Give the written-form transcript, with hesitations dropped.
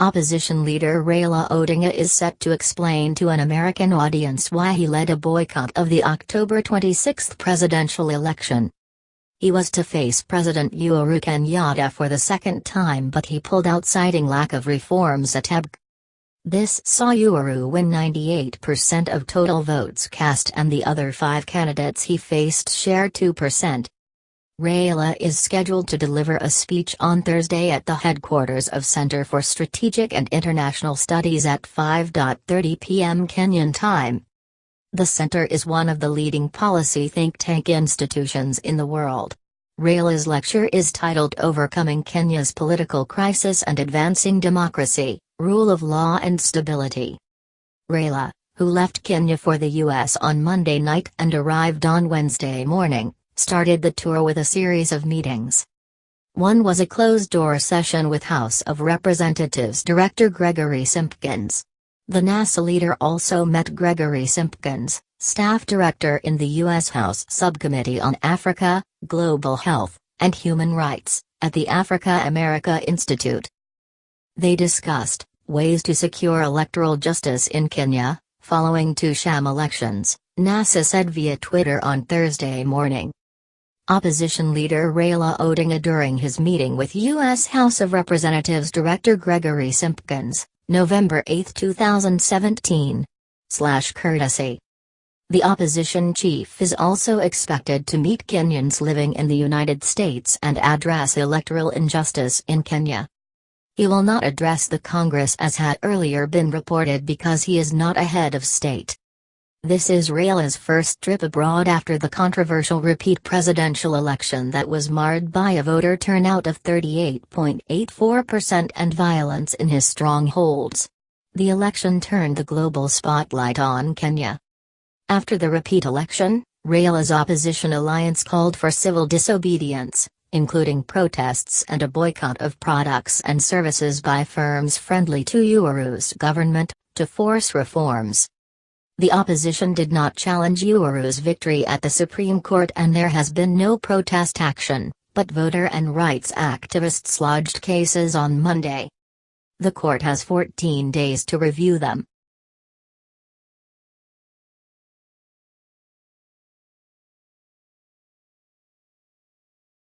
Opposition leader Raila Odinga is set to explain to an American audience why he led a boycott of the October 26 presidential election. He was to face President Uhuru Kenyatta for the second time, but he pulled out, citing lack of reforms at IEBC. This saw Uhuru win 98% of total votes cast, and the other 5 candidates he faced shared 2%. Raila is scheduled to deliver a speech on Thursday at the headquarters of Center for Strategic and International Studies at 5:30 p.m. Kenyan time. The center is one of the leading policy think tank institutions in the world. Raila's lecture is titled "Overcoming Kenya's Political Crisis and Advancing Democracy, Rule of Law and Stability." Raila, who left Kenya for the U.S. on Monday night and arrived on Wednesday morning, started the tour with a series of meetings. One was a closed-door session with House of Representatives Director Gregory Simpkins. The NASA leader also met Gregory Simpkins, staff director in the U.S. House Subcommittee on Africa, Global Health, and Human Rights, at the Africa-America Institute. They discussed ways to secure electoral justice in Kenya, following 2 sham elections, NASA said via Twitter on Thursday morning. Opposition leader Raila Odinga during his meeting with U.S. House of Representatives Director Gregory Simpkins, November 8, 2017. /courtesy. The opposition chief is also expected to meet Kenyans living in the United States and address electoral injustice in Kenya. He will not address the Congress as had earlier been reported because he is not a head of state. This is Raila's first trip abroad after the controversial repeat presidential election that was marred by a voter turnout of 38.84% and violence in his strongholds. The election turned the global spotlight on Kenya. After the repeat election, Raila's opposition alliance called for civil disobedience, including protests and a boycott of products and services by firms friendly to Uhuru's government, to force reforms. The opposition did not challenge Uhuru's victory at the Supreme Court, and there has been no protest action, but voter and rights activists lodged cases on Monday. The court has 14 days to review them.